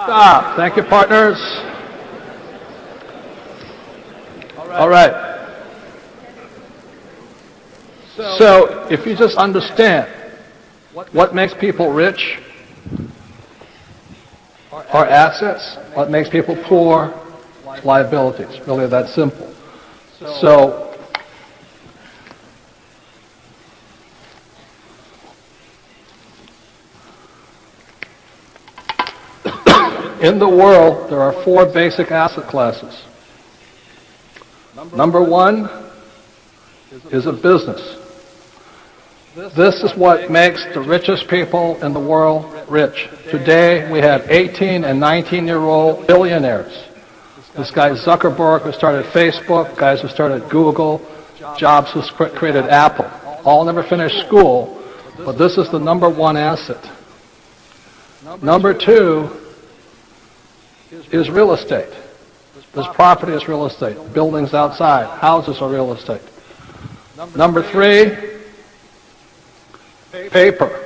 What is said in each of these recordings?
Stop. Thank you, partners. All right. So, if you just understand what makes people rich are assets, what makes people poor, liabilities. Really that simple. So, in the world, there are four basic asset classes. Number one is a business. This is what makes the richest people in the world rich. Today, we have 18 and 19-year-old billionaires. This guy Zuckerberg, who started Facebook, guys who started Google, Jobs, who created Apple, all never finished school, but this is the number one asset. Number two is real estate. This property is real estate. Buildings outside, houses are real estate. Number three, paper,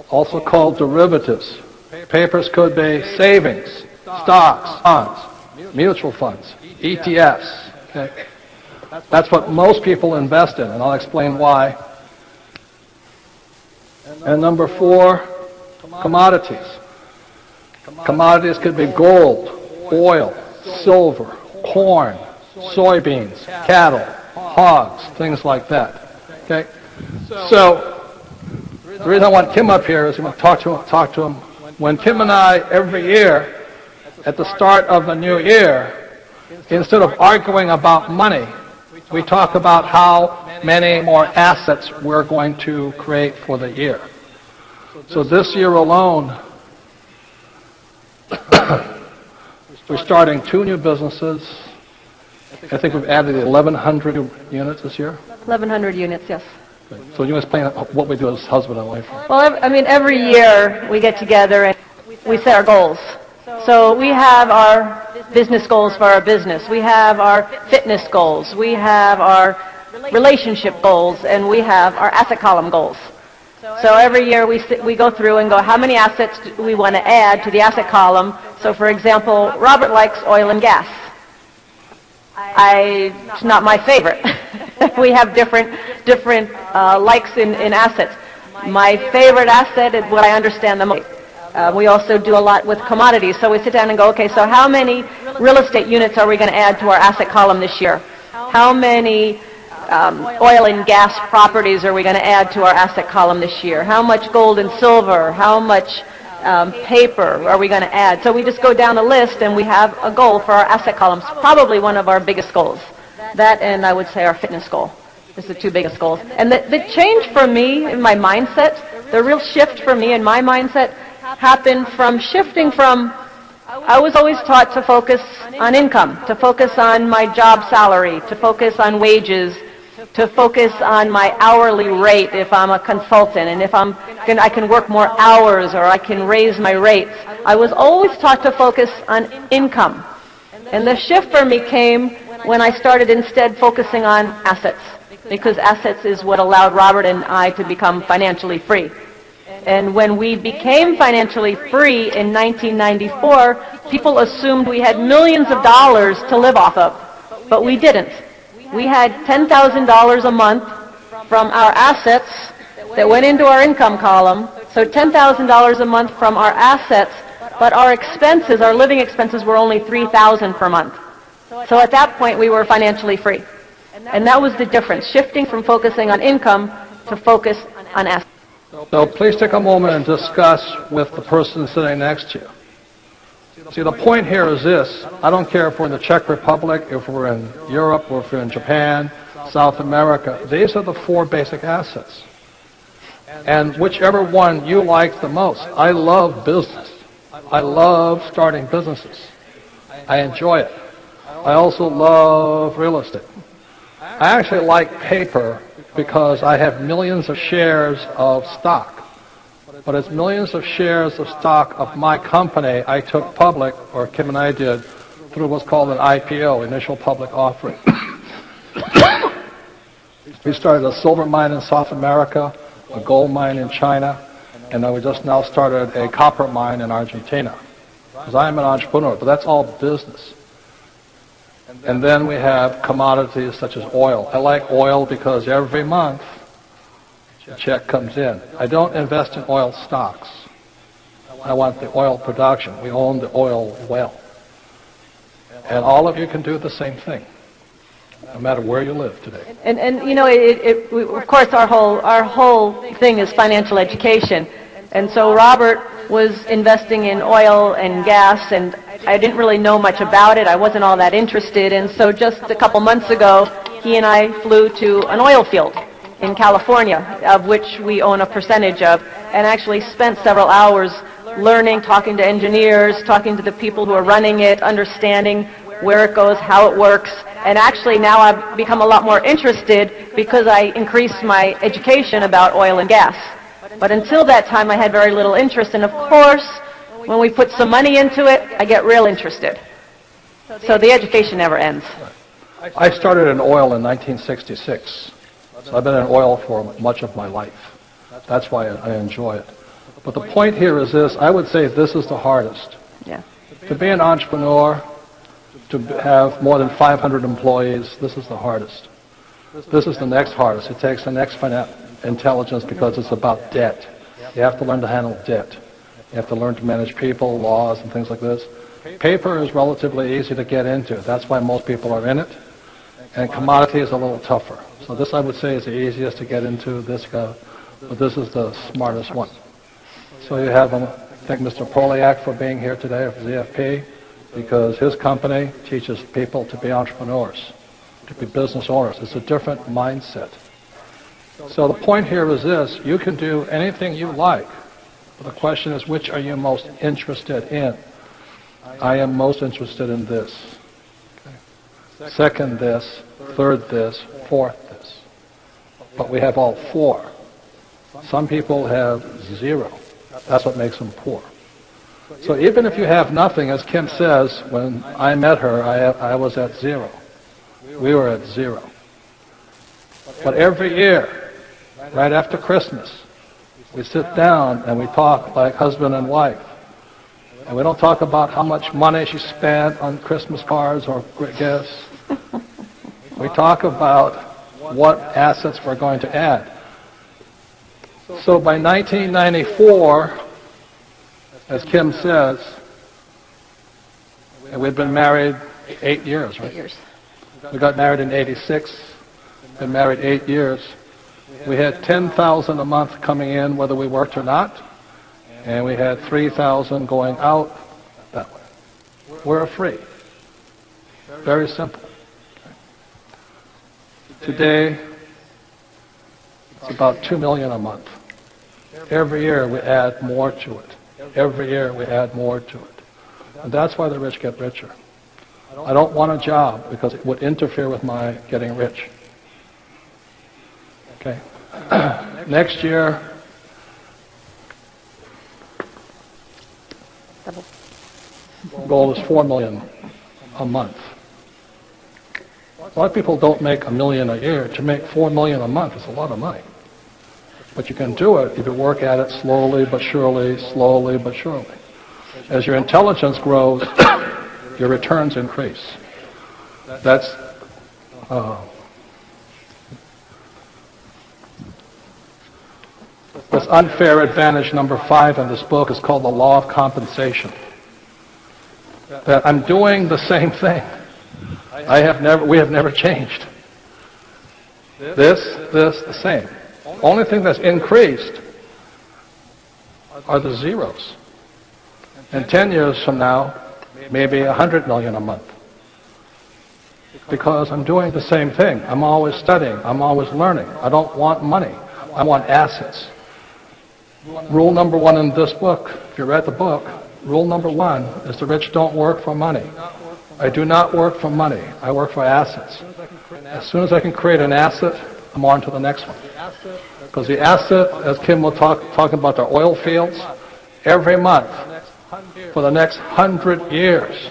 also called derivatives. Papers could be savings, stocks, bonds, mutual funds, ETFs. Okay? That's what most people invest in, and I'll explain why. And number four, commodities. Commodities could be gold, oil, silver, corn, soybeans, cattle, hogs, things like that. Okay? So, the reason I want Kim up here is I want to talk to him. When Kim and I, every year, at the start of the new year, instead of arguing about money, we talk about how many more assets we're going to create for the year. So this year alone, we're starting 2 new businesses. I think we've added 1,100 units this year. 1,100 units, yes. So you explain what we do as husband and wife. Well, I mean, every year we get together and we set our goals. So we have our business goals for our business. We have our fitness goals. We have our relationship goals, and we have our asset column goals. So every year we go through and go, how many assets do we want to add to the asset column? So, for example, Robert likes oil and gas. It's not my favorite. We have different likes in assets. My favorite asset is what I understand the most. We also do a lot with commodities. So we sit down and go, okay, so how many real estate units are we going to add to our asset column this year? How many oil and gas properties are we going to add to our asset column this year? How much gold and silver? How much paper are we going to add? So we just go down a list and we have a goal for our asset columns, probably one of our biggest goals. That and I would say our fitness goal is the 2 biggest goals. And the change for me in my mindset, the real shift for me in my mindset happened from shifting from, I was always taught to focus on income, to focus on my job salary, to focus on wages, to focus on my hourly rate if I'm a consultant, and if I can work more hours or I can raise my rates. I was always taught to focus on income. And the shift for me came when I started instead focusing on assets, because assets is what allowed Robert and I to become financially free. And when we became financially free in 1994, people assumed we had millions of dollars to live off of, but we didn't. We had $10,000 a month from our assets that went into our income column, so $10,000 a month from our assets, but our expenses, our living expenses, were only $3,000 per month. So at that point, we were financially free. And that was the difference, shifting from focusing on income to focus on assets. So please take a moment and discuss with the person sitting next to you. See, the point here is this. I don't care if we're in the Czech Republic, if we're in Europe, or if we're in Japan, South America. These are the 4 basic assets. And whichever one you like the most. I love business. I love starting businesses. I enjoy it. I also love real estate. I actually like paper because I have millions of shares of stock. But it's millions of shares of stock of my company I took public, or Kim and I did, through what's called an IPO, initial public offering. We started a silver mine in South America, a gold mine in China, And then we just now started a copper mine in Argentina. Because I am an entrepreneur, but that's all business. And then we have commodities such as oil. I like oil because every month a check comes in. I don't invest in oil stocks. I want the oil production. We own the oil well. And all of you can do the same thing, no matter where you live today. And you know, of course, our whole thing is financial education. And so Robert was investing in oil and gas, and I didn't really know much about it. I wasn't all that interested. And so just a couple months ago, he and I flew to an oil field in California, of which we own a percentage of, and actually spent several hours learning, talking to engineers, talking to the people who are running it, understanding where it goes, how it works. And actually now I've become a lot more interested because I increased my education about oil and gas. But until that time I had very little interest, and of course when we put some money into it, I get real interested. So the education never ends. I started in oil in 1966. So I've been in oil for much of my life. That's why I enjoy it. But the point here is this: I would say this is the hardest. Yeah. To be an entrepreneur, to have more than 500 employees, this is the hardest. This is the next hardest. It takes the next intelligence because it's about debt. You have to learn to handle debt. You have to learn to manage people, laws, and things like this. Paper is relatively easy to get into. That's why most people are in it. And commodity is a little tougher. So this, I would say, is the easiest to get into. But this is the smartest one. So you have, thank Mr. Poliak for being here today, of ZFP, because his company teaches people to be entrepreneurs, to be business owners. It's a different mindset. So the point here is this: you can do anything you like. But the question is, which are you most interested in? I am most interested in this. Okay. Second this, third this, fourth this. But we have all four. Some people have zero. That's what makes them poor. So even if you have nothing, as Kim says, when I met her, I was at zero. We were at zero. But every year, right after Christmas, we sit down and we talk like husband and wife. And we don't talk about how much money she spent on Christmas cards or gifts. We talk about what assets we're going to add. So by 1994, as Kim says, and we'd been married 8 years, right? 8 years. We got married in 86, been married 8 years. We had $10,000 a month coming in whether we worked or not, and we had $3,000 going out that way. We're free. Very simple. Today, it's about $2 million a month. Every year we add more to it. Every year we add more to it. And that's why the rich get richer. I don't want a job because it would interfere with my getting rich. Okay. Next year, goal is $4 million a month. A lot of people don't make $1 million a year. To make $4 million a month is a lot of money. But you can do it if you work at it slowly but surely, slowly but surely. As your intelligence grows, your returns increase. That's this unfair advantage number 5 in this book is called the law of compensation. That I'm doing the same thing. We have never changed. This, the same. Only thing that's increased are the zeros. And 10 years from now, maybe $100 million a month. Because I'm doing the same thing. I'm always studying. I'm always learning. I don't want money. I want assets. Rule number 1 in this book, if you read the book, rule number 1 is the rich don't work for money. I do not work for money. I work for assets. As soon as I can create an asset, I'm on to the next one. Because the asset, as Kim will talk about the oil fields, every month for the next 100 years,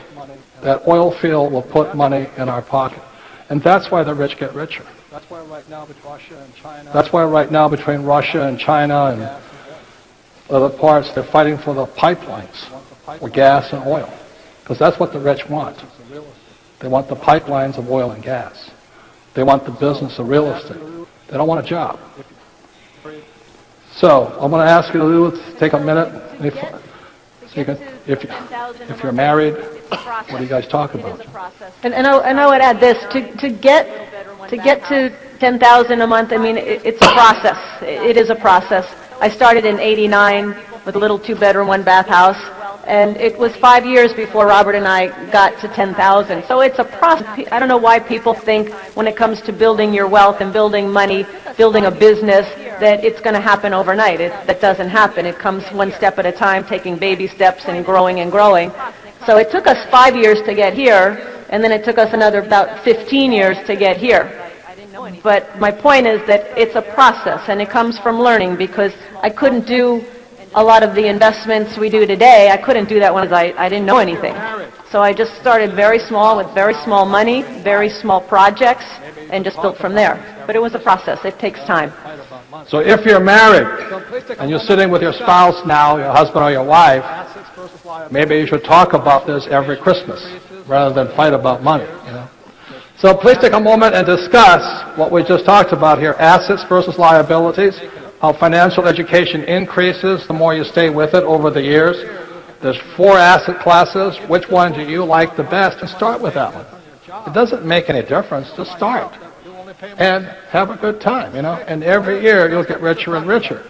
that oil field will put money in our pocket. And that's why the rich get richer. That's why right now between Russia and China and Other parts, they're fighting for the pipelines, for gas and oil, because that's what the rich want. They want the pipelines of oil and gas. They want the business of real estate. They don't want a job. So I'm going to ask you to take a minute. If you're married, what do you guys talk about? And I would add this, to get to 10,000 a month, I mean, it's a process. It is a process. I started in '89 with a little 2-bedroom, 1-bath house, and it was 5 years before Robert and I got to 10,000. So it's a process. I don't know why people think when it comes to building your wealth and building money, building a business, that it's going to happen overnight. That doesn't happen. It comes one step at a time, taking baby steps and growing and growing. So it took us 5 years to get here, and then it took us another about 15 years to get here. But my point is that it's a process, and it comes from learning, because I couldn't do a lot of the investments we do today. I couldn't do that when I didn't know anything. So I just started very small with very small money, very small projects, and just built from there. But it was a process. It takes time. So if you're married and you're sitting with your spouse now, your husband or your wife, maybe you should talk about this every Christmas rather than fight about money, you know. So please take a moment and discuss what we just talked about here, assets versus liabilities, how financial education increases the more you stay with it over the years. There's 4 asset classes. Which one do you like the best? And start with that one. It doesn't make any difference. Just start. And have a good time, you know. And every year you'll get richer and richer.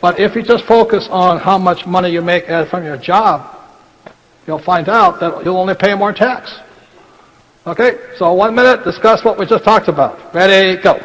But if you just focus on how much money you make from your job, you'll find out that you'll only pay more tax. Okay, so 1 minute, discuss what we just talked about. Ready, go.